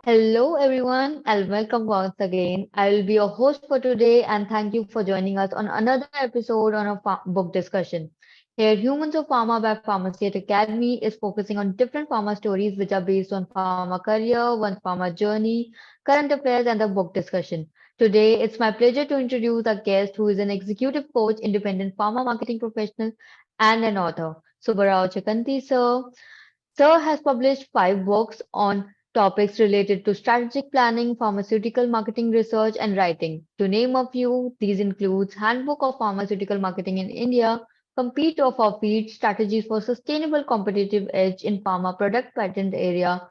Hello, everyone, and welcome once again. I will be your host for today, and thank you for joining us on another episode on a book discussion. Here, Humans of Pharma by Pharmaceutical Academy is focusing on different pharma stories which are based on pharma career, one's pharma journey, current affairs, and the book discussion. Today, it's my pleasure to introduce our guest who is an executive coach, independent pharma marketing professional, and an author, Subba Rao Chaganti, sir. Sir has published 5 books on topics related to strategic planning, pharmaceutical marketing research, and writing. To name a few, these includes Handbook of Pharmaceutical Marketing in India, Compete or Forfeit, Strategies for Sustainable Competitive Edge in Pharma Product Patent Area,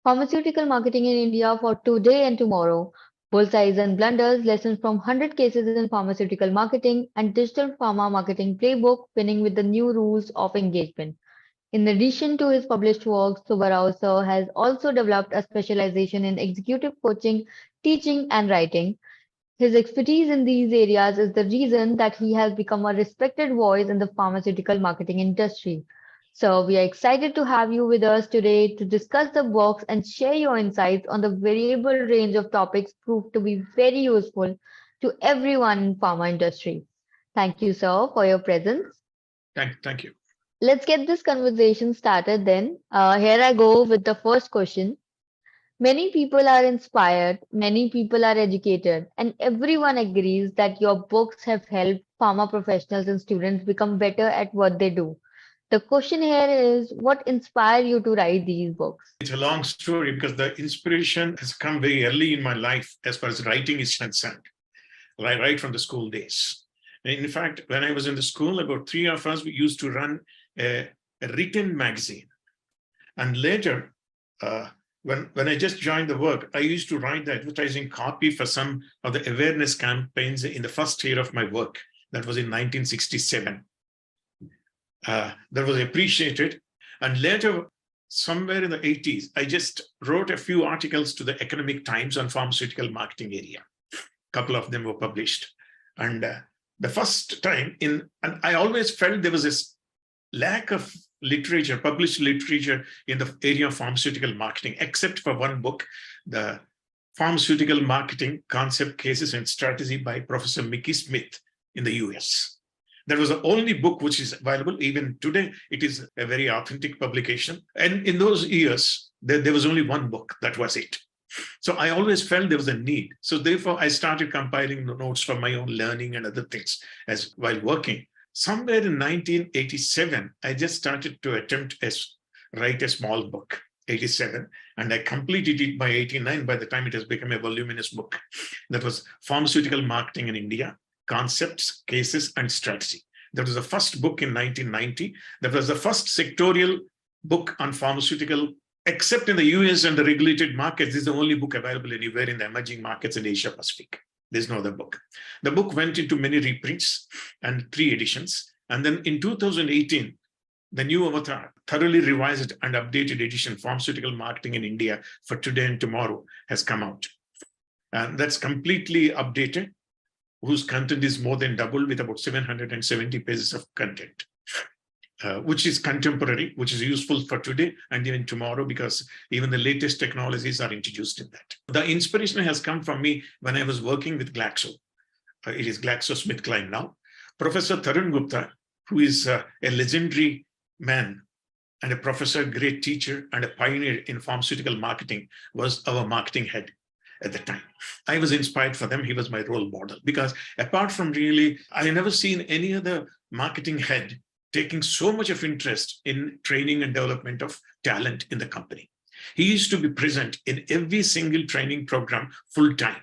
Pharmaceutical Marketing in India for Today and Tomorrow, Bullseyes and Blunders, Lessons from 100 Cases in Pharmaceutical Marketing, and Digital Pharma Marketing Playbook, Winning with the New Rules of Engagement. In addition to his published works, Subba Rao Sir has also developed a specialization in executive coaching, teaching, and writing. His expertise in these areas is the reason that he has become a respected voice in the pharmaceutical marketing industry. So, we are excited to have you with us today to discuss the books and share your insights on the variable range of topics proved to be very useful to everyone in pharma industry. Thank you, sir, for your presence. Thank you. Let's get this conversation started then. Here I go with the first question. Many people are inspired, many people are educated, and everyone agrees that your books have helped pharma professionals and students become better at what they do. The question here is what inspired you to write these books? It's a long story because the inspiration has come very early in my life as far as writing is concerned, right from the school days. In fact, when I was in the school, about 3 of us, we used to run a written magazine. And later, when I just joined the work, I used to write the advertising copy for some of the awareness campaigns in the first year of my work. That was in 1967. That was appreciated. And later, somewhere in the 80s, I just wrote a few articles to the Economic Times on pharmaceutical marketing area. A couple of them were published. And the first time and I always felt there was this lack of literature, published literature in the area of pharmaceutical marketing, except for one book, the Pharmaceutical Marketing Concept, Cases, and Strategy by Professor Mickey Smith in the US. That was the only book which is available. Even today, it is a very authentic publication. And in those years, there was only one book. That was it. So I always felt there was a need. So therefore, I started compiling the notes for my own learning and other things as while working. Somewhere in 1987, I just started to attempt to write a small book, 87, and I completed it by 89. By the time it has become a voluminous book, that was Pharmaceutical Marketing in India, Concepts, Cases, and Strategy. That was the first book in 1990. That was the first sectorial book on pharmaceutical, except in the US and the regulated markets. This is the only book available anywhere in the emerging markets in Asia Pacific. There's no other book. The book went into many reprints and 3 editions. And then in 2018, the new avatar, thoroughly revised and updated edition, Pharmaceutical Marketing in India for Today and Tomorrow, has come out. And that's completely updated, whose content is more than doubled with about 770 pages of content. Which is contemporary, which is useful for today and even tomorrow, because even the latest technologies are introduced in that. The inspiration has come from me when I was working with Glaxo. It is GlaxoSmithKline now. Professor Tarun Gupta, who is a legendary man and a professor, great teacher, and a pioneer in pharmaceutical marketing, was our marketing head at the time. I was inspired for them. He was my role model, because apart from really, I never seen any other marketing head taking so much of interest in training and development of talent in the company. He used to be present in every single training program full-time,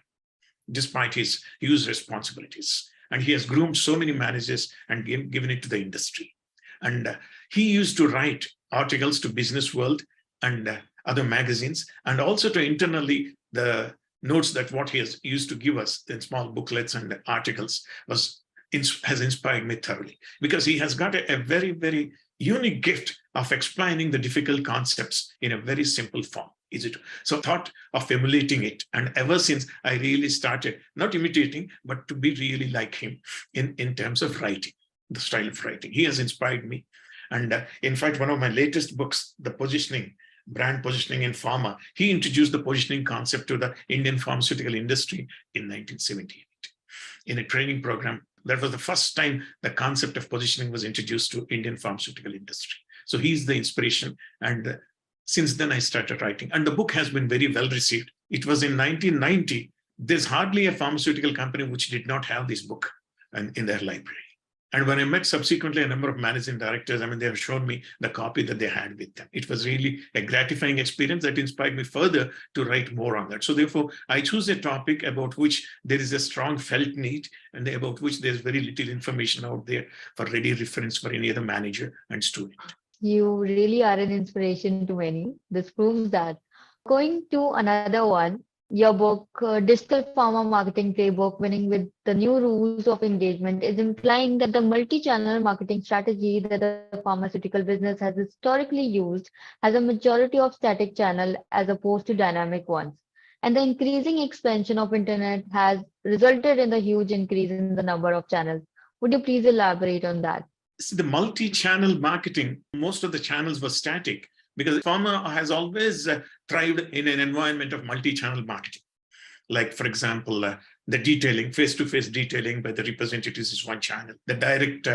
despite his huge responsibilities. And he has groomed so many managers and given it to the industry. And he used to write articles to Business World and other magazines, and also to internally the notes that what he has used to give us in small booklets and articles has inspired me thoroughly, because he has got a very, very unique gift of explaining the difficult concepts in a very simple form. So thought of emulating it. And ever since, I really started not imitating, but to be really like him in terms of writing, the style of writing. He has inspired me. And in fact, one of my latest books, The Positioning brand positioning in pharma. He introduced the positioning concept to the Indian pharmaceutical industry in 1978 in a training program. That was the first time the concept of positioning was introduced to Indian pharmaceutical industry. So he's the inspiration. And since then I started writing. And the book has been very well received. It was in 1990. There's hardly a pharmaceutical company which did not have this book in their library. And when I met subsequently a number of managing directors, they have shown me the copy that they had with them. It was really a gratifying experience that inspired me further to write more on that. So therefore, I choose a topic about which there is a strong felt need and about which there's very little information out there for ready reference for any other manager and student. You really are an inspiration to many. This proves that. Going to another one, your book, Digital Pharma Marketing Playbook, Winning with the New Rules of Engagement, is implying that the multi-channel marketing strategy that the pharmaceutical business has historically used has a majority of static channel as opposed to dynamic ones. And the increasing expansion of internet has resulted in the huge increase in the number of channels. Would you please elaborate on that? See, the multi-channel marketing, most of the channels were static, because pharma has always thrived in an environment of multi-channel marketing. Like, for example, the detailing, face-to-face detailing by the representatives is one channel. The direct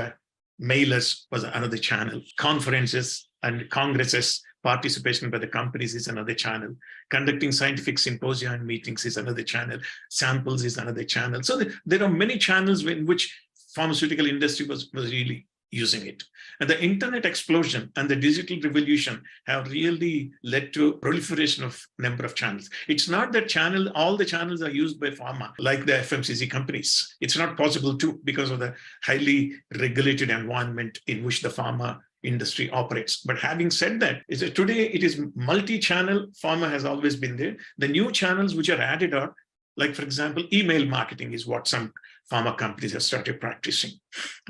mailers was another channel. Conferences and congresses, participation by the companies is another channel. Conducting scientific symposia and meetings is another channel. Samples is another channel. So there are many channels in which pharmaceutical industry was really using it. And the internet explosion and the digital revolution have really led to proliferation of number of channels. It's not that all the channels are used by pharma, like the FMCG companies. It's not possible to, because of the highly regulated environment in which the pharma industry operates. But having said that, today it is multi-channel. Pharma has always been there. The new channels which are added are, like, for example, email marketing is what some pharma companies have started practicing,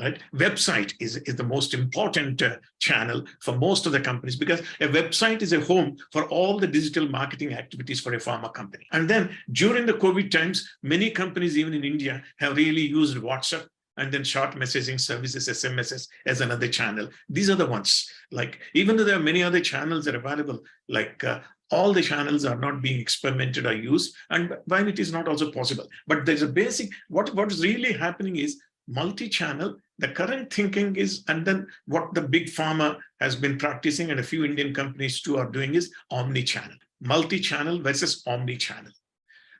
right? Website is the most important channel for most of the companies, because a website is a home for all the digital marketing activities for a pharma company. And then during the COVID times, many companies, even in India, have really used WhatsApp and then short messaging services, SMSs, as another channel. These are the ones, like, even though there are many other channels that are available, like all the channels are not being experimented or used, and while it is not also possible. But there's a basic, what is really happening is multi-channel. The current thinking is, and then what the big pharma has been practicing and a few Indian companies too are doing, is omni-channel. Multi-channel versus omni-channel.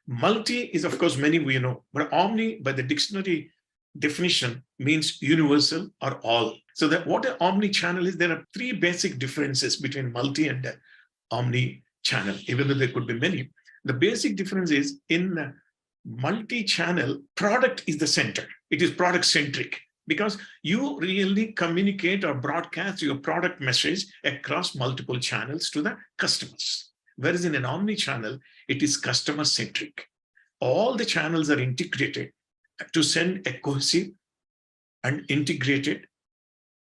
Multi is, of course, many we know, but omni, by the dictionary definition, means universal or all. So that what an omni-channel is, there are three basic differences between multi and omni-channel, even though there could be many. The basic difference is, in multi-channel, product is the center. It is product centric, because you really communicate or broadcast your product message across multiple channels to the customers. Whereas in an omni-channel, it is customer centric. All the channels are integrated to send a cohesive and integrated,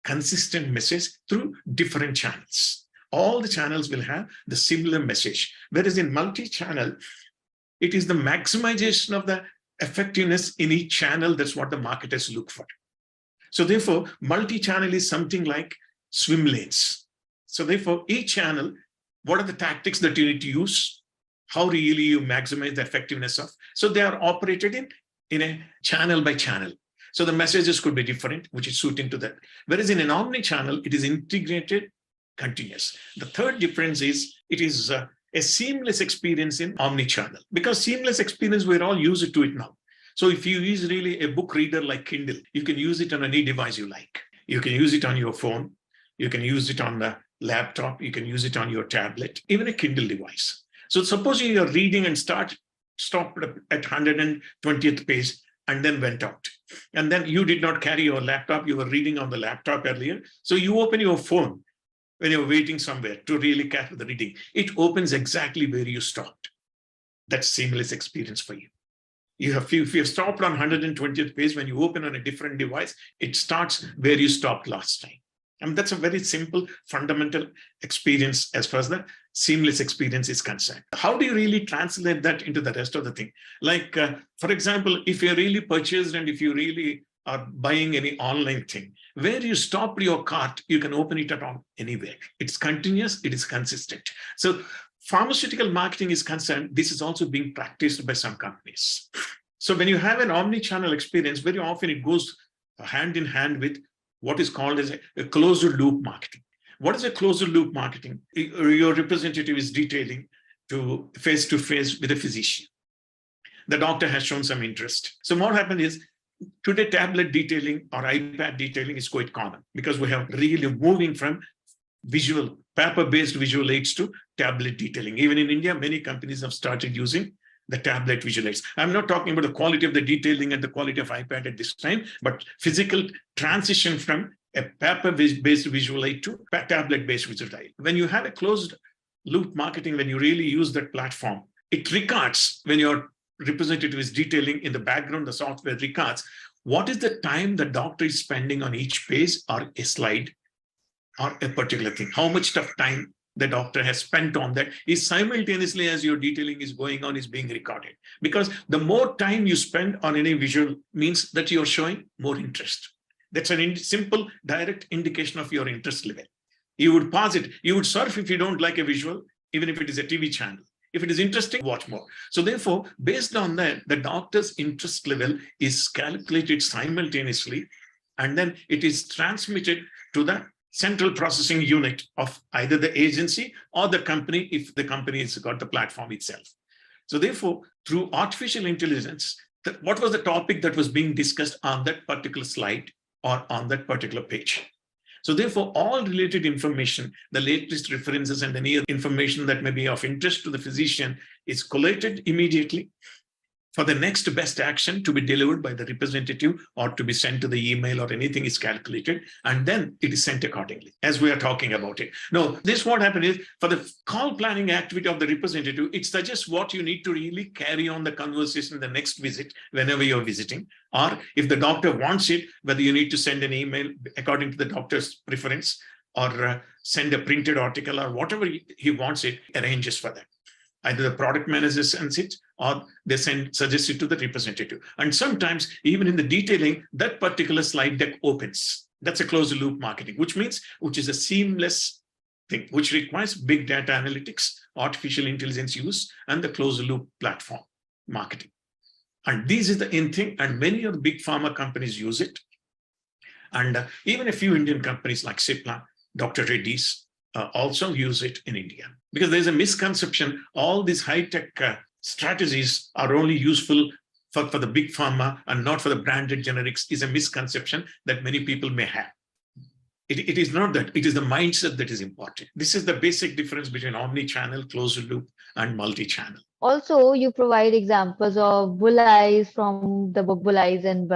consistent message through different channels. All the channels will have the similar message. Whereas in multi-channel, it is the maximization of the effectiveness in each channel. That's what the marketers look for. So therefore, multi-channel is something like swim lanes. So therefore, each channel, what are the tactics that you need to use? How really you maximize the effectiveness of? So they are operated in a channel by channel. So the messages could be different, which is suiting to that. Whereas in an omni-channel, it is integrated, continuous. The third difference is, it is a seamless experience in omni-channel, because seamless experience, we're all used to it now. So if you use really a book reader like Kindle, you can use it on any device you like. You can use it on your phone. You can use it on the laptop. You can use it on your tablet, even a Kindle device. So supposing you're reading and stopped at 120th page and then went out. And then you did not carry your laptop. You were reading on the laptop earlier. So you open your phone when you're waiting somewhere to really catch the reading. It opens exactly where you stopped. That's seamless experience for you. If you have stopped on 120th page, when you open on a different device, it starts where you stopped last time. And that's a very simple, fundamental experience as far as the seamless experience is concerned. How do you really translate that into the rest of the thing? Like, for example, if you're really purchased and if you really or buying any online thing. Where you stop your cart, you can open it at anywhere. It's continuous, it is consistent. So pharmaceutical marketing is concerned, this is also being practiced by some companies. So when you have an omni-channel experience, very often it goes hand in hand with what is called as a closed loop marketing. What is a closed loop marketing? Your representative is detailing to face-to-face with a physician. The doctor has shown some interest. So what happened is, today tablet detailing or iPad detailing is quite common because we have really moving from paper-based visual aids to tablet detailing. Even in India, many companies have started using the tablet visual aids. I'm not talking about the quality of the detailing and the quality of iPad at this time, but physical transition from a paper-based visual aid to a tablet-based visual aid. When you have a closed loop marketing, when you really use that platform, it records when your representative is detailing in the background, the software records what is the time the doctor is spending on each page or a slide or a particular thing. How much of time the doctor has spent on that is simultaneously as your detailing is going on is being recorded. Because the more time you spend on any visual means that you're showing more interest. That's a simple, direct indication of your interest level. You would pause it. You would surf if you don't like a visual, even if it is a TV channel. If it is interesting, watch more. So therefore, based on that, the doctor's interest level is calculated simultaneously, and then it is transmitted to the central processing unit of either the agency or the company, if the company has got the platform itself. So therefore, through artificial intelligence, what was the topic that was being discussed on that particular slide or on that particular page? So therefore, all related information, the latest references and any information that may be of interest to the physician is collated immediately for the next best action to be delivered by the representative or to be sent to the email or anything is calculated, and then it is sent accordingly, as we are talking about it. Now, this what happened is, for the call planning activity of the representative, it suggests what you need to really carry on the conversation in the next visit, whenever you're visiting, or if the doctor wants it, whether you need to send an email according to the doctor's preference, or send a printed article, or whatever he wants, it arranges for that. Either the product manager sends it or they suggest it to the representative. And sometimes even in the detailing, that particular slide deck opens. That's a closed loop marketing, which is a seamless thing, which requires big data analytics, artificial intelligence use, and the closed loop platform marketing. And this is the in thing, and many of the big pharma companies use it. And even a few Indian companies like Cipla, Dr. Reddy's, also use it in India. Because there's a misconception, all these high-tech strategies are only useful for the big pharma and not for the branded generics, is a misconception that many people may have. It is not that, it is the mindset that is important. This is the basic difference between omni-channel, closed loop, and multi-channel. Also, you provide examples of Bullseyes from the book Bullseyes and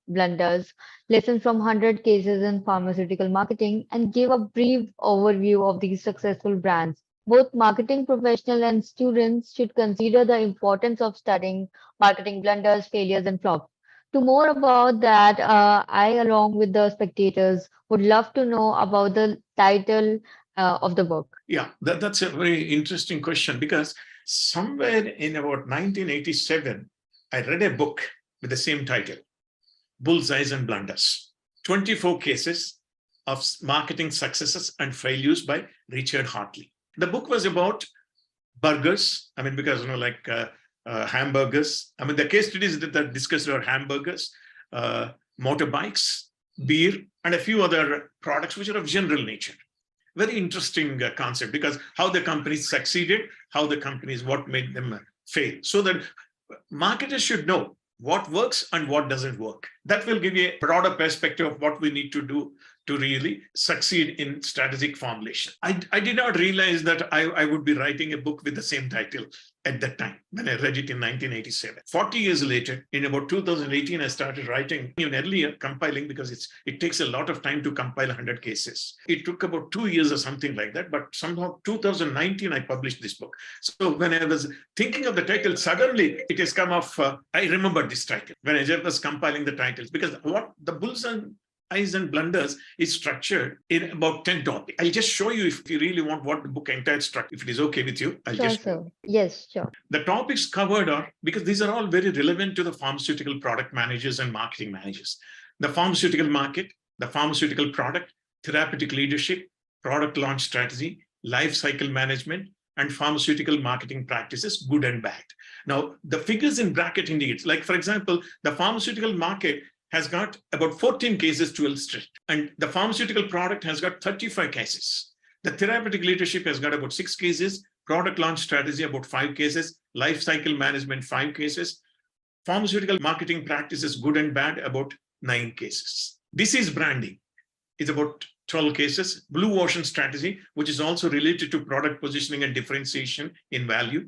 Blunders, lessons from 100 cases in pharmaceutical marketing, and give a brief overview of these successful brands. Both marketing professionals and students should consider the importance of studying marketing blunders, failures, and flops. To more about that, I, along with the spectators, would love to know about the title of the book. Yeah, that's a very interesting question, because somewhere in about 1987, I read a book with the same title, Bullseyes and Blunders, 24 cases of marketing successes and failures by Richard Hartley. The book was about burgers. I mean, because, hamburgers. I mean, the case studies that discussed are hamburgers, motorbikes, beer, and a few other products which are of general nature. Very interesting concept, because how the companies succeeded, what made them fail. So that marketers should know what works and what doesn't work. That will give you a broader perspective of what we need to do to really succeed in strategic formulation. I did not realize that I would be writing a book with the same title at that time when I read it in 1987. 40 years later, in about 2018, I started writing, even earlier, compiling, because it takes a lot of time to compile 100 cases. It took about 2 years or something like that, but somehow 2019, I published this book. So when I was thinking of the title, suddenly it has come off, I remembered this title when I just was compiling the titles, because what the Bullseyes and Blunders is structured in about 10 topics. I'll just show you, if you really want, what the book entire structure, if it is okay with you. Yes, sure. The topics covered are, because these are all very relevant to the pharmaceutical product managers and marketing managers. the pharmaceutical market, the pharmaceutical product, therapeutic leadership, product launch strategy, life cycle management, and pharmaceutical marketing practices, good and bad. Now, the figures in bracket indicates, like, for example, the pharmaceutical market has got about 14 cases to illustrate, and the pharmaceutical product has got 35 cases. The therapeutic leadership has got about 6 cases, product launch strategy about 5 cases, life cycle management 5 cases, pharmaceutical marketing practices, good and bad, about 9 cases. Disease branding is about 12 cases. Blue ocean strategy, which is also related to product positioning and differentiation in value,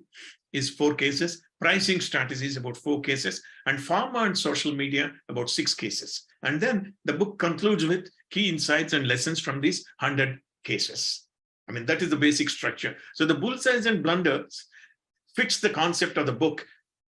is 4 cases. Pricing strategies, about 4 cases. And pharma and social media, about 6 cases. And then the book concludes with key insights and lessons from these 100 cases. I mean, that is the basic structure. So the Bullseyes and Blunders fits the concept of the book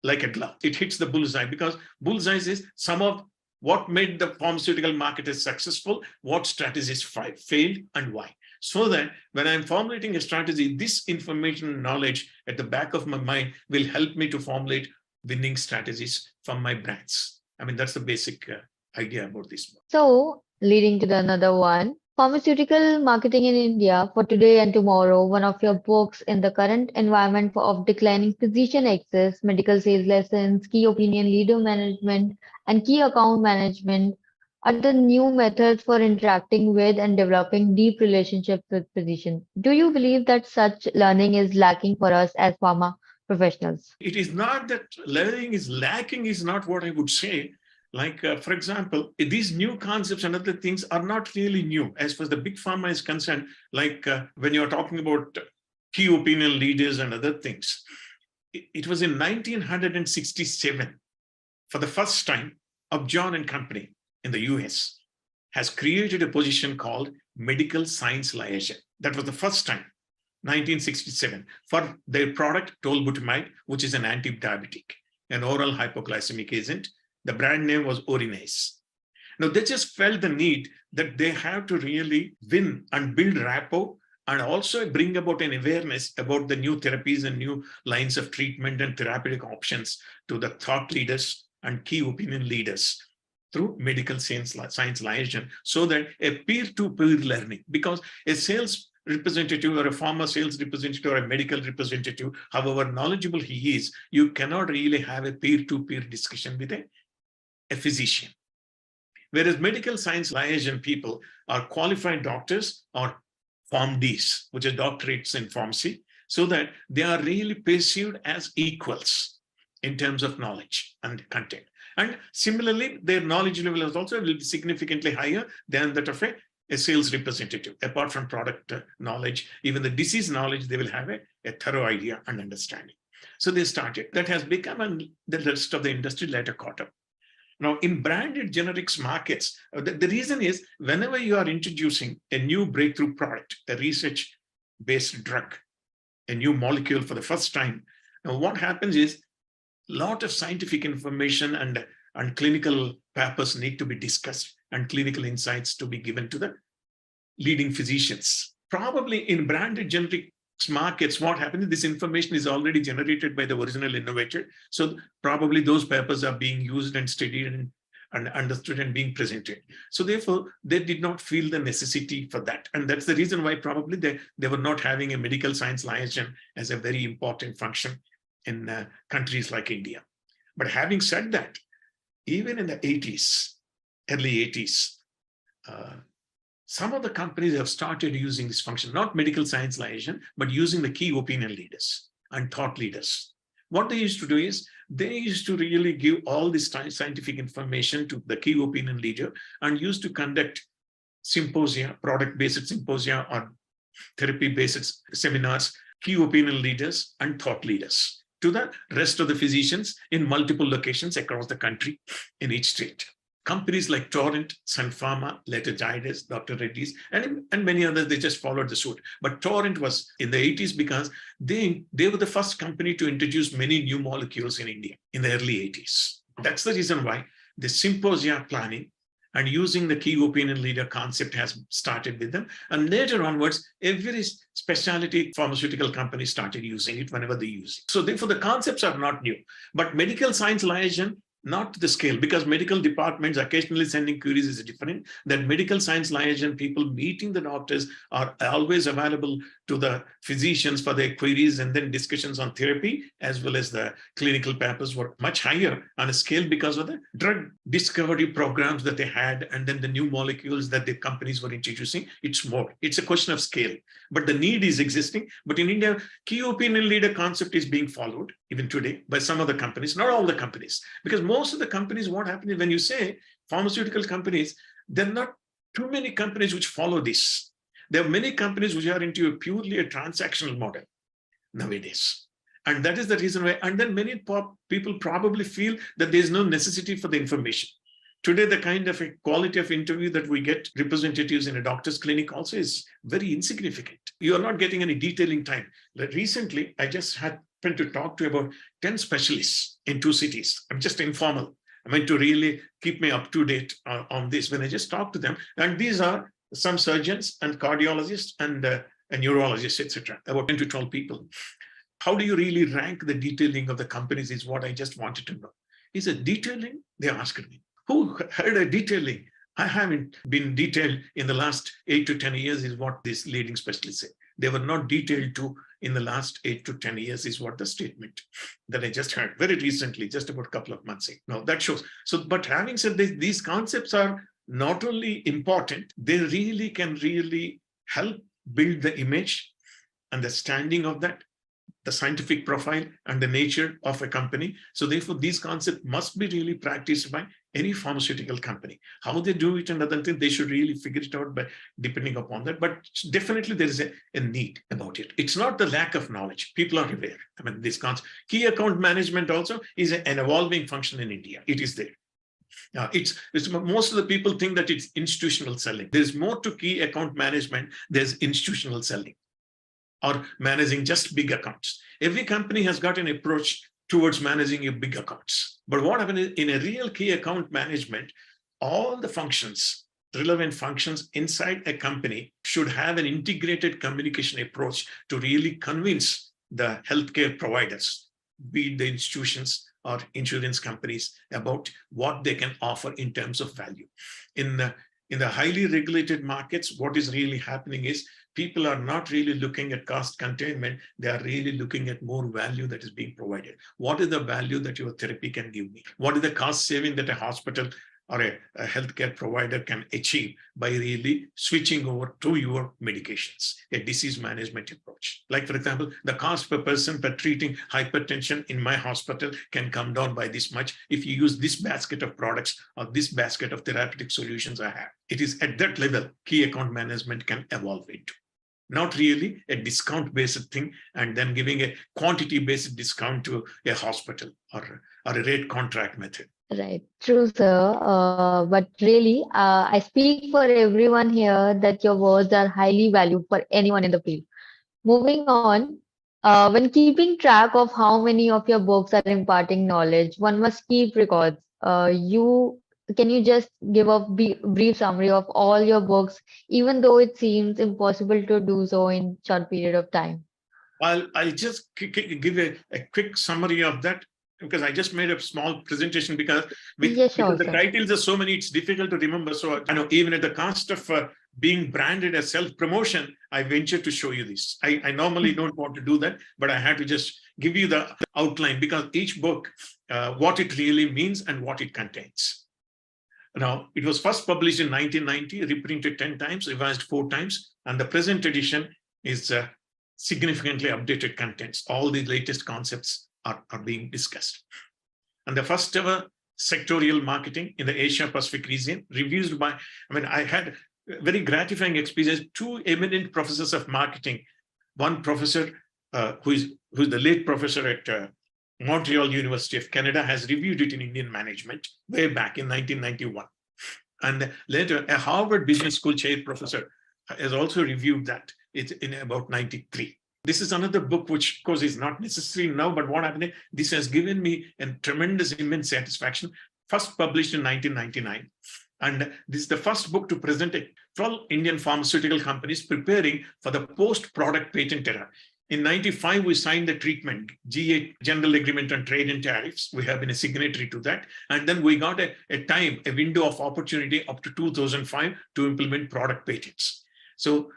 like a glove. It hits the bullseye, because bullseyes is some of what made the pharmaceutical market successful, what strategies failed, and why. So that when I'm formulating a strategy, this information and knowledge at the back of my mind will help me to formulate winning strategies from my brands. I mean, that's the basic idea about this book. So, leading to the another one, Pharmaceutical Marketing in India for Today and Tomorrow, one of your books in the current environment of declining physician access, medical sales lessons, key opinion leader management, and key account management are the new methods for interacting with and developing deep relationships with physicians. Do you believe that such learning is lacking for us as pharma professionals? It is not that learning is lacking, is not what I would say. Like, for example, these new concepts and other things are not really new as far as the big pharma is concerned. Like when you're talking about key opinion leaders and other things, it was in 1967, for the first time, Upjohn and Company in the US has created a position called medical science liaison. That was the first time, 1967, for their product tolbutamide, which is an anti-diabetic, an oral hypoglycemic agent. The brand name was Orinase. Now, they just felt the need that they have to really win and build rapport, and also bring about an awareness about the new therapies and new lines of treatment and therapeutic options to the thought leaders and key opinion leaders through medical science liaison, so that a peer-to-peer learning, because a sales representative or a pharma sales representative or a medical representative, however knowledgeable he is, you cannot really have a peer-to-peer discussion with a physician. Whereas medical science liaison people are qualified doctors or PharmDs, which are doctorates in pharmacy, so that they are really perceived as equals in terms of knowledge and content. And similarly, their knowledge level is also will be significantly higher than that of a sales representative. Apart from product knowledge, even the disease knowledge, they will have a thorough idea and understanding. So they started. That has become, and the rest of the industry later caught up. Now, in branded generics markets, the reason is whenever you are introducing a new breakthrough product, a research-based drug, a new molecule for the first time, now what happens is a lot of scientific information and clinical papers need to be discussed and clinical insights to be given to the leading physicians. Probably in branded generic markets, what happens, this information is already generated by the original innovator. So probably those papers are being used and studied and understood and being presented. So therefore, they did not feel the necessity for that. And that's the reason why probably they were not having a medical science liaison as a very important function in countries like India. But having said that, even in the 80s, early 80s, some of the companies have started using this function, not medical science liaison, but using the key opinion leaders and thought leaders. What they used to do is they used to really give all this scientific information to the key opinion leader and used to conduct symposia, product-based symposia or therapy-based seminars, key opinion leaders and thought leaders to the rest of the physicians in multiple locations across the country in each state. Companies like Torrent, Sun Pharma, later Zydus, Dr. Reddy's, and many others, they just followed the suit. But Torrent was in the 80s because they were the first company to introduce many new molecules in India in the early 80s. That's the reason why the symposia planning and using the key opinion leader concept has started with them. And later onwards, every specialty pharmaceutical company started using it whenever they use it. So therefore, the concepts are not new. But medical science liaison not the scale, because medical departments occasionally sending queries is different. That medical science liaison people meeting the doctors are always available to the physicians for their queries, and then discussions on therapy as well as the clinical papers were much higher on a scale because of the drug discovery programs that they had, and then the new molecules that the companies were introducing. It's more. It's a question of scale, but the need is existing. But in India, key opinion leader concept is being followed even today by some of the companies, not all the companies, because most of the companies, what happens is when you say pharmaceutical companies, there are not too many companies which follow this. There are many companies which are into a purely a transactional model nowadays. And that is the reason why, and then many people probably feel that there is no necessity for the information. Today, the kind of a quality of interview that we get representatives in a doctor's clinic also is very insignificant. You are not getting any detailing time. Like recently, I just happened to talk to about 10 specialists in 2 cities. I'm just informal. I mean, to really keep me up to date on this. When I just talk to them, and these are some surgeons and cardiologists and neurologists, etc., about 10 to 12 people. How do you really rank the detailing of the companies is what I just wanted to know. Is it detailing? They asked me. Who heard a detailing? I haven't been detailed in the last 8 to 10 years is what these leading specialists say. They were not detailed to in the last 8 to 10 years is what the statement that I just heard very recently, just about a couple of months ago. Now that shows. So, but having said this, these concepts are not only important, they really can really help build the image and the standing of that, the scientific profile and the nature of a company. So therefore, these concepts must be really practiced by any pharmaceutical company. How they do it and other things, they should really figure it out by depending upon that. But definitely there is a need about it. It's not the lack of knowledge. People are aware. I mean, this concept. Key account management also is an evolving function in India. It is there. It's most of the people think that it's institutional selling. There's more to key account management. There's institutional selling or managing just big accounts. Every company has got an approach towards managing your big accounts. But what happens in a real key account management, all the functions, relevant functions inside a company should have an integrated communication approach to really convince the healthcare providers, be it the institutions or insurance companies, about what they can offer in terms of value. In the highly regulated markets, what is really happening is people are not really looking at cost containment. They are really looking at more value that is being provided. What is the value that your therapy can give me? What is the cost saving that a hospital or a healthcare provider can achieve by really switching over to your medications, a disease management approach. Like, for example, the cost per person per treating hypertension in my hospital can come down by this much if you use this basket of products or this basket of therapeutic solutions I have. It is at that level key account management can evolve into. Not really a discount-based thing and then giving a quantity-based discount to a hospital or a rate contract method. Right, true, sir. But really, I speak for everyone here that your words are highly valued for anyone in the field. Moving on, when keeping track of how many of your books are imparting knowledge, one must keep records. Can you just give a brief summary of all your books, even though it seems impossible to do so in short period of time? I'll just give a quick summary of that, because I just made a small presentation because Sure, the sir. titles are so many, it's difficult to remember. So I know even at the cost of being branded as self-promotion, I venture to show you this. I normally don't want to do that, but I had to just give you the outline because each book, what it really means and what it contains. Now, it was first published in 1990, reprinted 10 times, revised 4 times, and the present edition is significantly updated contents. All the latest concepts are being discussed. And the first ever sectorial marketing in the Asia Pacific region, reviewed by, I had very gratifying experience, 2 eminent professors of marketing. One professor who's the late professor at Montreal University of Canada has reviewed it in Indian management way back in 1991. And later, a Harvard Business School chair professor has also reviewed that. It's in about 93. This is another book, which, of course, is not necessary now, but what happened, this has given me a tremendous, immense satisfaction. First published in 1999. And this is the first book to present 12 Indian pharmaceutical companies preparing for the post-product patent era. In 95, we signed the treatment, GA, General Agreement on Trade and Tariffs. We have been a signatory to that. And then we got a window of opportunity up to 2005 to implement product patents. So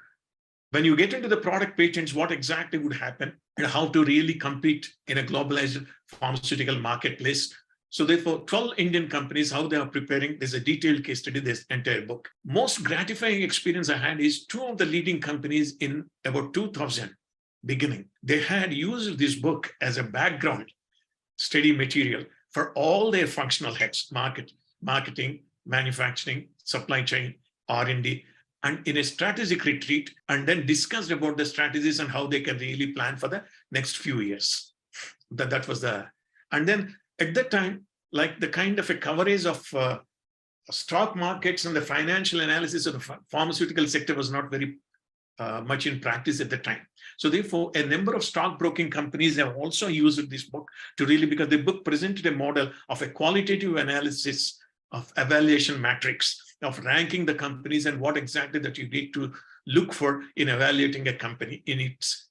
when you get into the product patents, what exactly would happen and how to really compete in a globalized pharmaceutical marketplace. So therefore, 12 Indian companies, how they are preparing, there's a detailed case study, this entire book. Most gratifying experience I had is two of the leading companies in about 2000 beginning. They had used this book as a background study material for all their functional heads, marketing, manufacturing, supply chain, R&D, and in a strategic retreat, and then discussed about the strategies and how they can really plan for the next few years. That was and then at that time, like the kind of a coverage of stock markets and the financial analysis of the pharmaceutical sector was not very much in practice at the time. So therefore, a number of stockbroking companies have also used this book to really, because the book presented a model of a qualitative analysis of evaluation matrix, of ranking the companies and what exactly that you need to look for in evaluating a company in its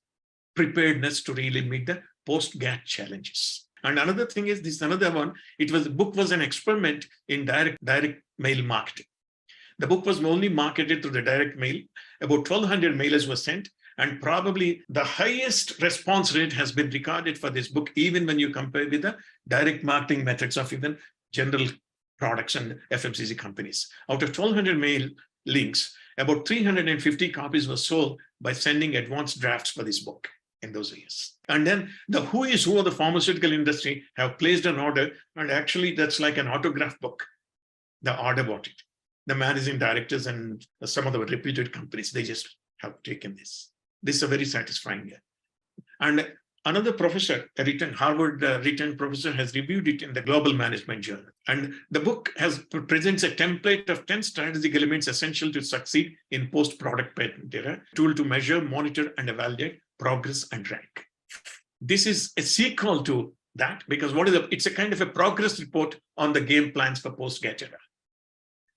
preparedness to really meet the post-GATT challenges. And another thing is this, another one, the book was an experiment in direct mail marketing. The book was only marketed through the direct mail. About 1,200 mailers were sent, and probably the highest response rate has been recorded for this book, even when you compare with the direct marketing methods of even general products and FMCG companies. Out of 1,200 mail links, about 350 copies were sold by sending advance drafts for this book in those years. And then the who is who of the pharmaceutical industry have placed an order, and actually that's like an autograph book, the order bought it. The managing directors and some of the reputed companies, they just have taken this. This is a very satisfying year. And another professor, a Harvard written professor, has reviewed it in the Global Management Journal. And the book presents a template of 10 strategic elements essential to succeed in post-product patent era, tool to measure, monitor, and evaluate progress and rank. This is a sequel to that, because it's a kind of a progress report on the game plans for post-GATT era.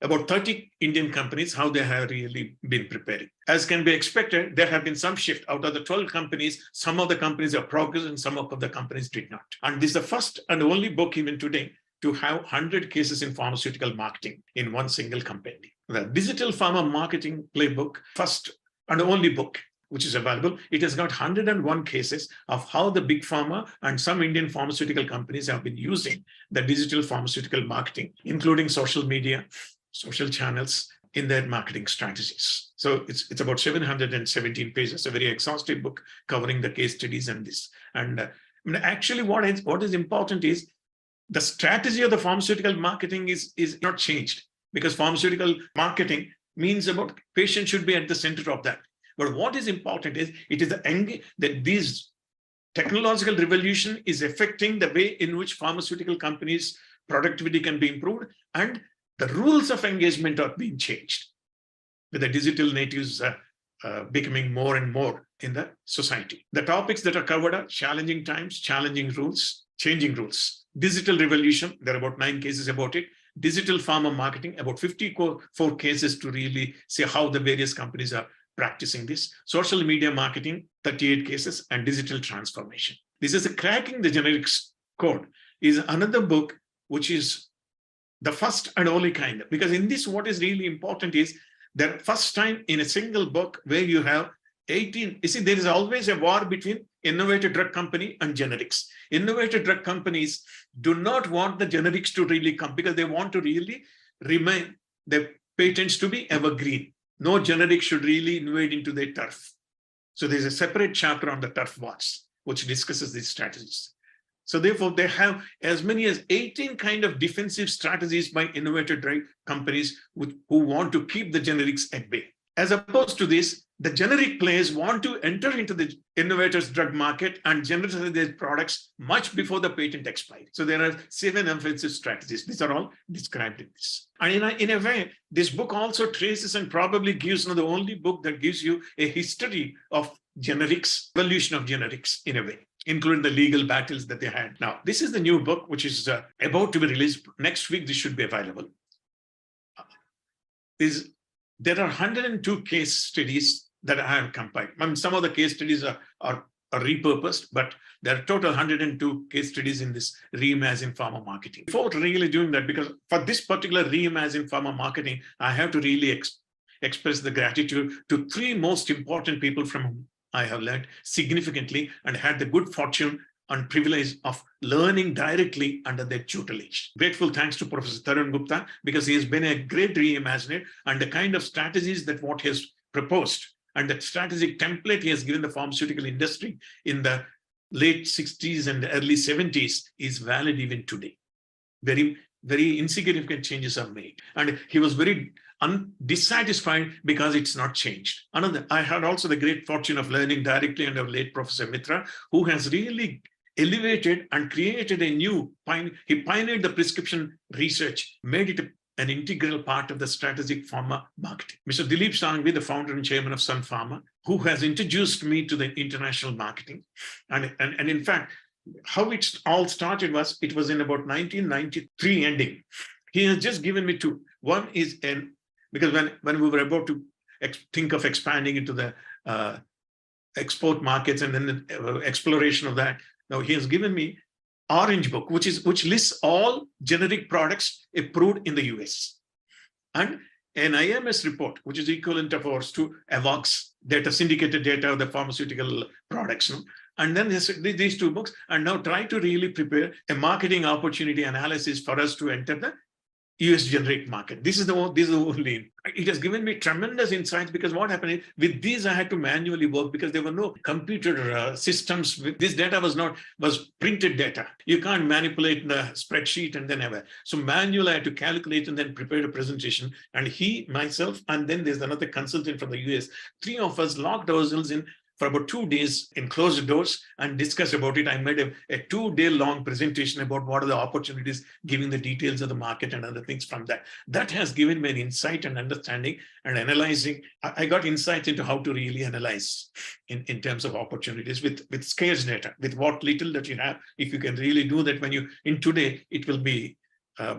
About 30 Indian companies, how they have really been preparing. As can be expected, there have been some shift. Out of the 12 companies, some of the companies have progressed and some of the companies did not. And this is the first and only book even today to have 100 cases in pharmaceutical marketing in one single company. The Digital Pharma Marketing Playbook, first and only book which is available. It has got 101 cases of how the big pharma and some Indian pharmaceutical companies have been using the digital pharmaceutical marketing, including social media, social channels in their marketing strategies. So it's about 717 pages, a very exhaustive book covering the case studies and this. And actually what is important is the strategy of the pharmaceutical marketing is not changed, because pharmaceutical marketing means about patient should be at the center of that. But what is important is that this technological revolution is affecting the way in which pharmaceutical companies' productivity can be improved, and the rules of engagement are being changed, with the digital natives becoming more and more in the society. The topics that are covered are challenging times, challenging rules, changing rules. Digital revolution, there are about 9 cases about it. Digital pharma marketing, about 54 cases to really see how the various companies are practicing this. Social media marketing, 38 cases, and digital transformation. This is Cracking the Generics Code, is another book which is the first and only kind, because in this what is really important is the first time in a single book where you have 18, you see there is always a war between innovative drug company and generics. Innovative drug companies do not want the generics to really come, because they want to really remain the patents to be evergreen. No generic should really invade into their turf. So there's a separate chapter on the turf wars, which discusses these strategies. So therefore, they have as many as 18 kind of defensive strategies by innovative drug companies who want to keep the generics at bay. As opposed to this, the generic players want to enter into the innovators drug market and generate their products much before the patent expiry. So there are 7 offensive strategies. These are all described in this. And in a way, this book also traces and probably gives the only book that gives you a history of generics, evolution of generics in a way, including the legal battles that they had. Now, this is the new book, which is about to be released. Next week, this should be available. There are 102 case studies that I have compiled. I mean, some of the case studies are repurposed, but there are total 102 case studies in this Reimagine Pharma marketing. Before really doing that, because for this particular Reimagine Pharma marketing, I have to really express the gratitude to three most important people from whom I have learned significantly and had the good fortune and privilege of learning directly under their tutelage. Grateful thanks to Professor Tarun Gupta, because he has been a great reimaginer, and the kind of strategies that what he has proposed and the strategic template he has given the pharmaceutical industry in the late 60s and early 70s is valid even today. Very, very insignificant changes are made. And he was very dissatisfied because it's not changed. I had also the great fortune of learning directly under late Professor Mitra, who has really elevated and created a new, he pioneered the prescription research, made it an integral part of the strategic pharma marketing. Mr. Dilip Sangvi, the founder and chairman of Sun Pharma, who has introduced me to the international marketing. And in fact, how it all started was, it was in about 1993 ending. He has just given me two. One is, because when we were about to think of expanding into the export markets and then the exploration of that, now he has given me Orange Book, which lists all generic products approved in the US, and an IMS report, which is equivalent of ours to AVOX data, syndicated data of the pharmaceutical products. And then these two books, and now try to really prepare a marketing opportunity analysis for us to enter the US generic market. This is the only. It has given me tremendous insights, because what happened is, with these I had to manually work, because there were no computer systems. This data was printed data. You can't manipulate the spreadsheet and then ever. So manually I had to calculate and then prepare a presentation. And he, myself, and then there's another consultant from the US. Three of us locked ourselves in for about 2 days in closed doors and discussed about it. I made a 2-day-long presentation about what are the opportunities, giving the details of the market and other things from that. That has given me an insight and understanding and analyzing. I got insight into how to really analyze in terms of opportunities with scarce data, with what little that you have. If you can really do that in today, it will be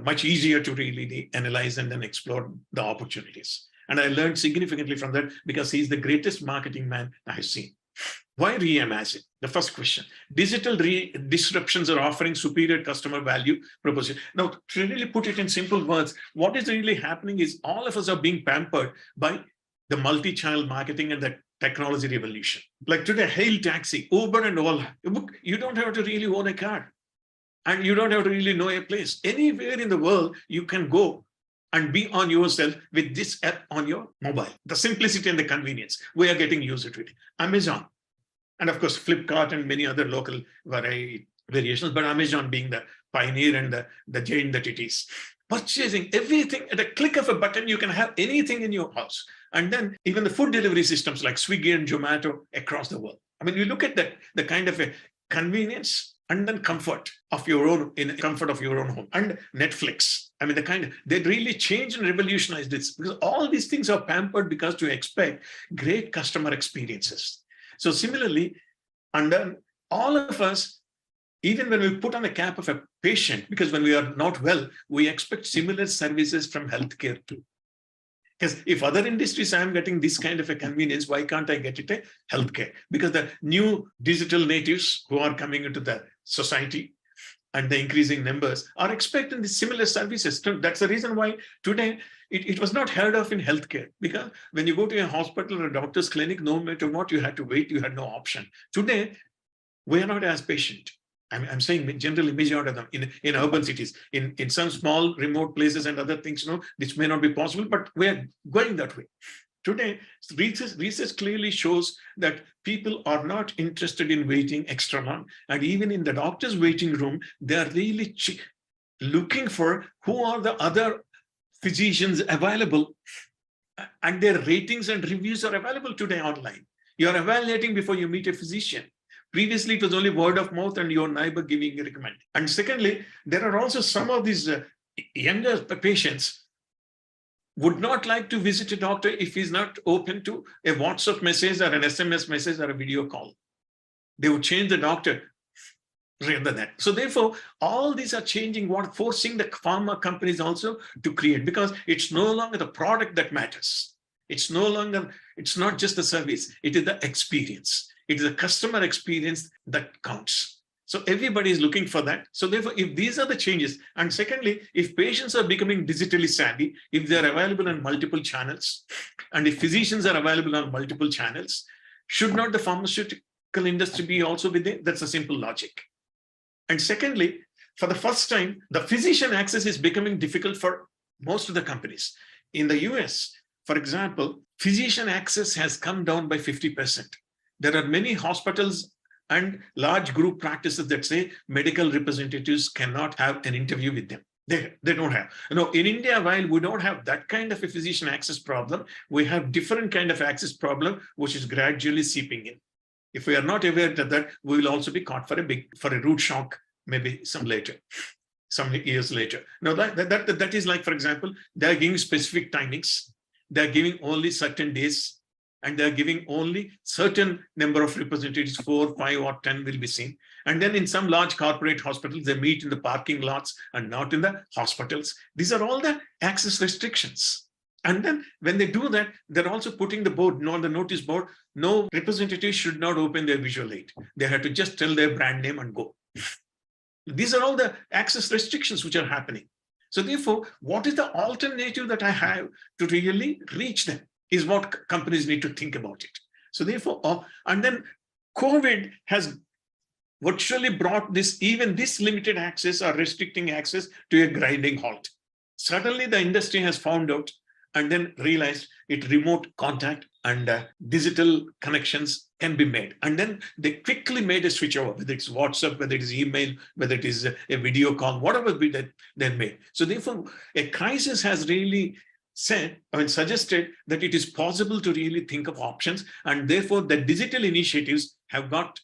much easier to really analyze and then explore the opportunities. And I learned significantly from that, because he's the greatest marketing man I have seen. Why reimagine? The first question. Digital disruptions are offering superior customer value proposition. Now, to really put it in simple words, what is really happening is all of us are being pampered by the multi-channel marketing and the technology revolution. Like today, hail taxi, Uber and all. You don't have to really own a car. And you don't have to really know a place. Anywhere in the world, you can go and be on yourself with this app on your mobile. The simplicity and the convenience, we are getting used to it. Amazon, and of course, Flipkart and many other local variations, but Amazon being the pioneer and the giant that it is. Purchasing everything at a click of a button, you can have anything in your house. And then even the food delivery systems like Swiggy and Zomato across the world. I mean, you look at the kind of a convenience and then comfort of your own, in comfort of your own home, and Netflix. I mean, they really changed and revolutionized this, because all these things are pampered because to expect great customer experiences. So similarly, and then all of us, even when we put on the cap of a patient, because when we are not well, we expect similar services from healthcare too. Because if other industries I'm getting this kind of a convenience, why can't I get it a healthcare? Because the new digital natives who are coming into the society and the increasing numbers are expecting the similar services. That's the reason why today it was not heard of in healthcare, because when you go to a hospital or a doctor's clinic, no matter what, you had to wait, you had no option. Today, we are not as patient. I'm saying generally majority of them in urban cities, in some small remote places and other things, this may not be possible, but we're going that way. Today, research clearly shows that people are not interested in waiting extra long. And even in the doctor's waiting room, they're really looking for who are the other physicians available. And their ratings and reviews are available today online. You're evaluating before you meet a physician. Previously, it was only word of mouth and your neighbor giving a recommend. And secondly, there are also some of these younger patients would not like to visit a doctor if he's not open to a WhatsApp message or an SMS message or a video call. They would change the doctor rather than that. So therefore, all these are changing, forcing the pharma companies also to create, because it's no longer the product that matters. It's not just the service, it is the experience. It is the customer experience that counts. So everybody is looking for that. So therefore, if these are the changes, and secondly, if patients are becoming digitally savvy, if they're available on multiple channels, and if physicians are available on multiple channels, should not the pharmaceutical industry be also within? That's a simple logic. And secondly, for the first time, the physician access is becoming difficult for most of the companies. In the US, for example, physician access has come down by 50%. There are many hospitals and large group practices that say medical representatives cannot have an interview with them. They don't have. In India, while we don't have that kind of a physician access problem, we have different kind of access problem, which is gradually seeping in. If we are not aware of that, we will also be caught for a root shock, maybe some years later. Now that is like, for example, they're giving specific timings. They're giving only certain days, and they're giving only certain number of representatives, 4, 5, or 10 will be seen. And then in some large corporate hospitals, they meet in the parking lots and not in the hospitals. These are all the access restrictions. And then when they do that, they're also putting the notice board, no representatives should not open their visual aid. They have to just tell their brand name and go. These are all the access restrictions which are happening. So therefore, what is the alternative that I have to really reach them is what companies need to think about it. So therefore, and then COVID has virtually brought even this limited access or restricting access to a grinding halt. Suddenly the industry has found out and then realized it remote contact and digital connections can be made. And then they quickly made a switch over, whether it's WhatsApp, whether it is email, whether it is a video call, whatever that they made. So therefore, a crisis has really suggested that it is possible to really think of options. And therefore, the digital initiatives have got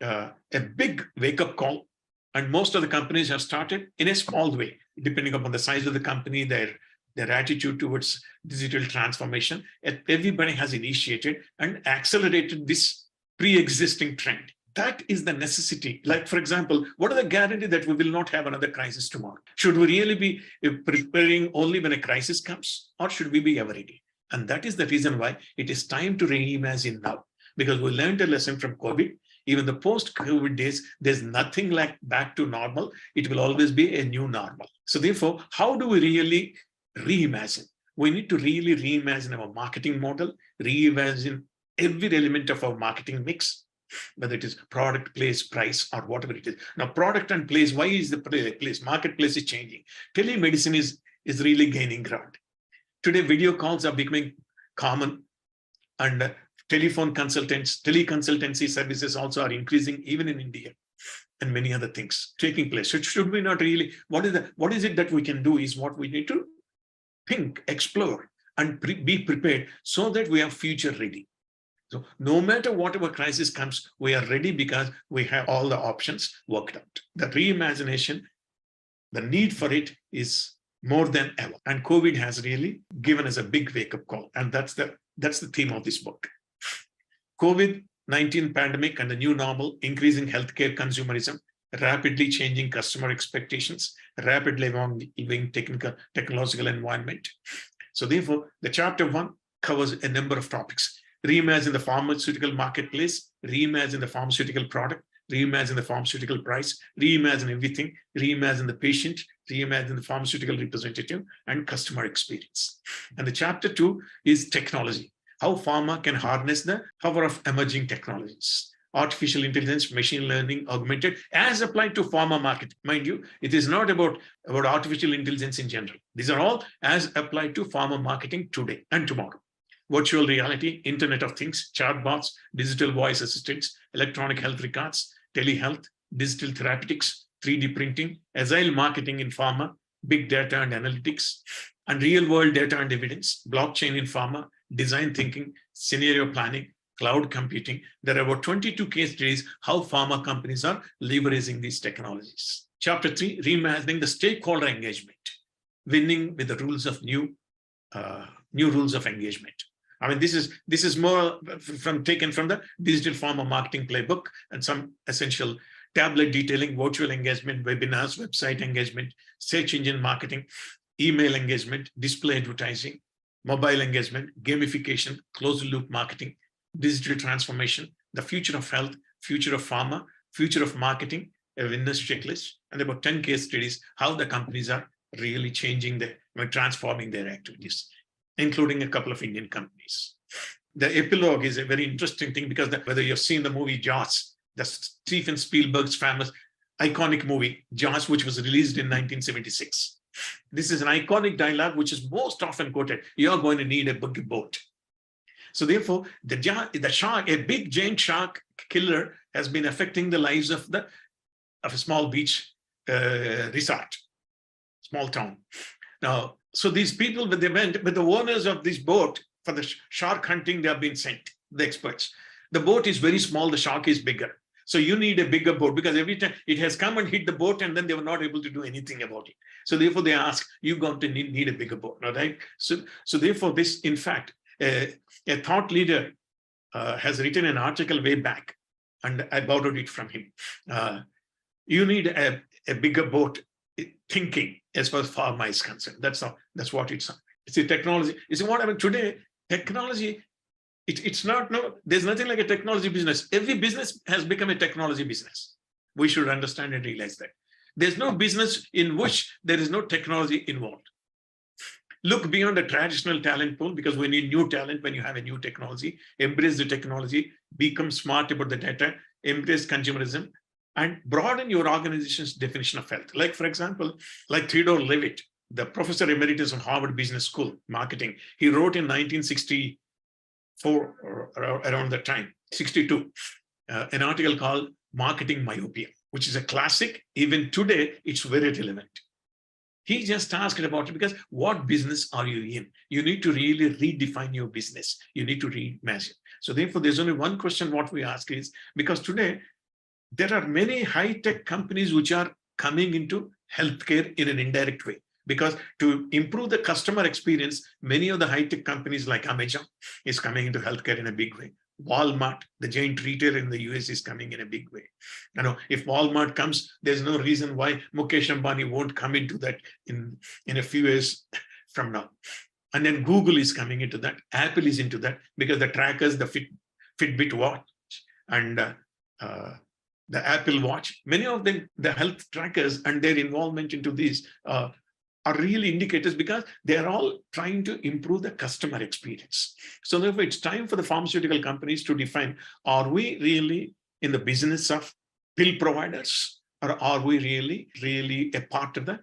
a big wake-up call. And most of the companies have started in a small way, depending upon the size of the company, their attitude towards digital transformation. Everybody has initiated and accelerated this pre-existing trend. That is the necessity. Like, for example, what are the guarantee that we will not have another crisis tomorrow? Should we really be preparing only when a crisis comes, or should we be ever ready? And that is the reason why it is time to reimagine now, because we learned a lesson from COVID. Even the post-COVID days, there's nothing like back to normal. It will always be a new normal. So therefore, how do we really reimagine? We need to really reimagine our marketing model, reimagine every element of our marketing mix, whether it is product, place, price, or whatever it is. Now, product and place, why is the place? Marketplace is changing. Telemedicine is really gaining ground. Today, video calls are becoming common, and teleconsultancy services also are increasing, even in India, and many other things taking place. So should we not really, what is it that we can do is what we need to think, explore, and be prepared so that we are future ready. So no matter whatever crisis comes, we are ready because we have all the options worked out. The reimagination, the need for it is more than ever. And COVID has really given us a big wake-up call. And that's the theme of this book. COVID-19 pandemic and the new normal, increasing healthcare consumerism, rapidly changing customer expectations, rapidly evolving technological environment. So therefore, the chapter 1 covers a number of topics. Reimagine the pharmaceutical marketplace, reimagine the pharmaceutical product, reimagine the pharmaceutical price, reimagine everything, reimagine the patient, reimagine the pharmaceutical representative, and customer experience. And the chapter 2 is technology, how pharma can harness the power of emerging technologies. Artificial intelligence, machine learning, augmented, as applied to pharma market. Mind you, it is not about artificial intelligence in general. These are all as applied to pharma marketing today and tomorrow. Virtual reality, Internet of Things, chatbots, digital voice assistants, electronic health records, telehealth, digital therapeutics, 3D printing, agile marketing in pharma, big data and analytics, and real-world data and evidence, blockchain in pharma, design thinking, scenario planning, cloud computing. There are about 22 case studies how pharma companies are leveraging these technologies. Chapter 3, reimagining the stakeholder engagement, winning with the rules of new rules of engagement. I mean, this is more taken from the digital pharma marketing playbook, and some essential tablet detailing, virtual engagement, webinars, website engagement, search engine marketing, email engagement, display advertising, mobile engagement, gamification, closed loop marketing, digital transformation, the future of health, future of pharma, future of marketing, a winner's checklist, and about 10 case studies, how the companies are really changing transforming their activities, including a couple of Indian companies. The epilogue is a very interesting thing because whether you've seen the movie Jaws, the Steven Spielberg's famous iconic movie, Jaws, which was released in 1976. This is an iconic dialogue which is most often quoted. You're going to need a big boat. So therefore, the shark, a big giant shark killer, has been affecting the lives of a small beach resort, small town. Now, so these people, when they went, but the owners of this boat for the shark hunting, they have been sent, the experts. The boat is very small, the shark is bigger. So you need a bigger boat because every time it has come and hit the boat and then they were not able to do anything about it. So therefore they ask, you're going to need a bigger boat, all right? So therefore this, in fact, a thought leader has written an article way back and I borrowed it from him. You need a bigger boat thinking as far as pharma is concerned. That's what it's a technology. It's what I mean today, technology, it's not, no, there's nothing like a technology business. Every business has become a technology business. We should understand and realize that. There's no business in which there is no technology involved. Look beyond the traditional talent pool because we need new talent when you have a new technology. Embrace the technology, become smart about the data, embrace consumerism, and broaden your organization's definition of health. Like, for example, like Theodore Levitt, the professor emeritus of Harvard Business School, marketing, he wrote in 1964, or around that time, 62, an article called Marketing Myopia, which is a classic. Even today, it's very relevant. He just asked about it because what business are you in? You need to really redefine your business. You need to reimagine. So therefore, there's only one question what we ask is, because today, there are many high-tech companies which are coming into healthcare in an indirect way. Because to improve the customer experience, many of the high-tech companies like Amazon is coming into healthcare in a big way. Walmart, the giant retailer in the US, is coming in a big way. You know, if Walmart comes, there's no reason why Mukesh Ambani won't come into that in a few years from now. And then Google is coming into that. Apple is into that because the trackers, the Fitbit watch and the Apple Watch, many of them, the health trackers and their involvement into these are really indicators because they are all trying to improve the customer experience. So therefore, it's time for the pharmaceutical companies to define, are we really in the business of pill providers, or are we really a part of the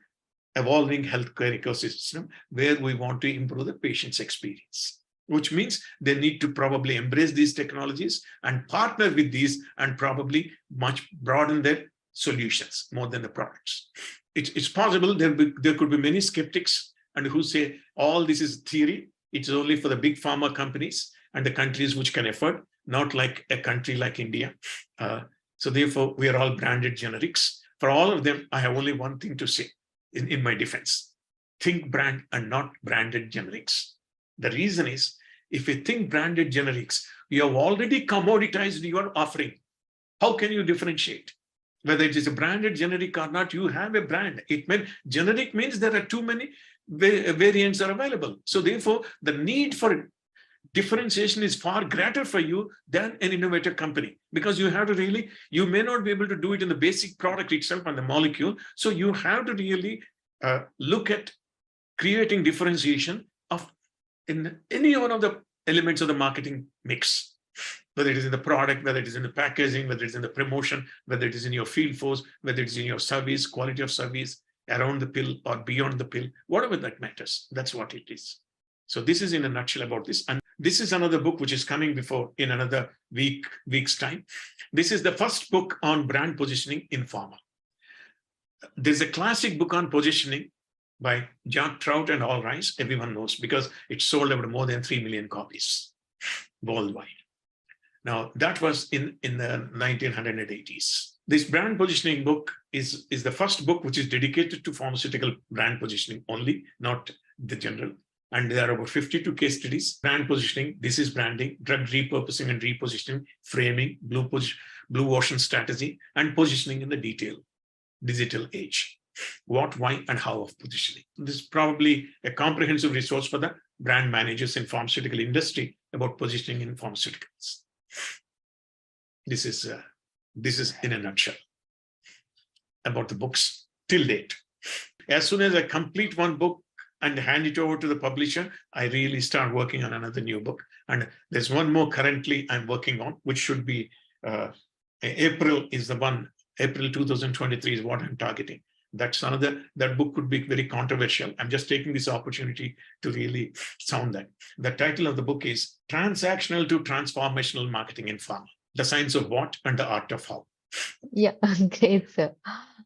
evolving healthcare ecosystem where we want to improve the patient's experience? Which means they need to probably embrace these technologies and partner with these and probably much broaden their solutions more than the products. It's possible there could be many skeptics and who say all this is theory. It's only for the big pharma companies and the countries which can afford, not like a country like India. So therefore, we are all branded generics. For all of them, I have only one thing to say in my defense. Think brand and not branded generics. The reason is, if you think branded generics, you have already commoditized your offering. How can you differentiate? Whether it is a branded generic or not, you have a brand. Generic means there are too many variants are available. So therefore, the need for differentiation is far greater for you than an innovator company, because you have to you may not be able to do it in the basic product itself and the molecule. So you have to really look at creating differentiation in any one of the elements of the marketing mix. Whether it is in the product, whether it is in the packaging, whether it's in the promotion, whether it is in your field force, whether it's in your service, quality of service, around the pill or beyond the pill, whatever that matters, that's what it is. So this is in a nutshell about this. And this is another book which is coming before in another week's time. This is the first book on brand positioning in pharma. There's a classic book on positioning by Jack Trout and All Rice, everyone knows, because it sold over more than 3 million copies worldwide. Now, that was in the 1980s. This brand positioning book is the first book which is dedicated to pharmaceutical brand positioning only, not the general. And there are about 52 case studies. Brand positioning, this is branding, drug repurposing and repositioning, framing, blue ocean strategy, and positioning in the digital age. What, why, and how of positioning. This is probably a comprehensive resource for the brand managers in pharmaceutical industry about positioning in pharmaceuticals. This is in a nutshell about the books till date. As soon as I complete one book and hand it over to the publisher, I really start working on another new book. And there's one more currently I'm working on, which should be April 2023 is what I'm targeting. That's another, that book could be very controversial. I'm just taking this opportunity to really sound that. The title of the book is Transactional to Transformational Marketing in Pharma, the Science of What and the Art of How. Yeah, great, sir.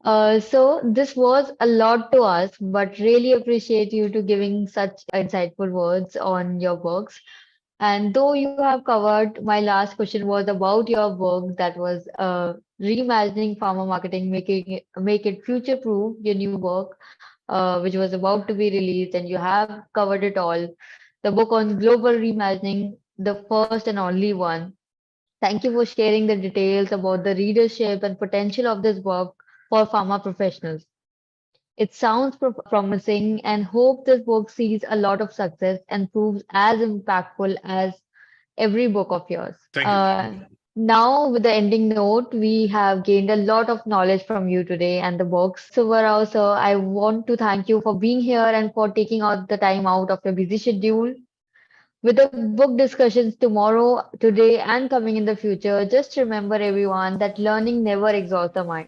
So this was a lot to us, but really appreciate you to giving such insightful words on your works. And though you have covered, my last question was about your work that was reimagining pharma marketing, make it future proof, your new work, which was about to be released, and you have covered it all. The book on global reimagining, the first and only one. Thank you for sharing the details about the readership and potential of this work for pharma professionals. It sounds promising and hope this book sees a lot of success and proves as impactful as every book of yours. Thank you. Now, with the ending note, we have gained a lot of knowledge from you today and the books. Subba Rao, sir, I want to thank you for being here and for taking out the time out of your busy schedule. With the book discussions tomorrow, today, and coming in the future, just remember everyone that learning never exhausts the mind.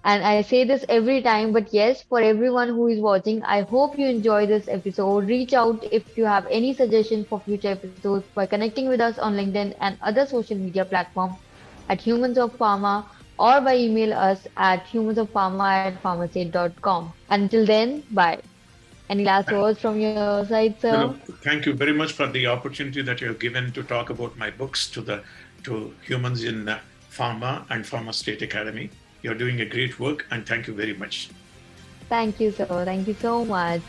And I say this every time, but yes, for everyone who is watching, I hope you enjoy this episode. Reach out if you have any suggestions for future episodes by connecting with us on LinkedIn and other social media platforms at Humans of Pharma or by email us at humansoppharma@pharmacy.com. Until then, bye. Any last words from your side, sir? No, thank you very much for the opportunity that you have given to talk about my books to humans in Pharma and Pharma State Academy. You're doing a great work, and thank you very much. Thank you, sir. Thank you so much.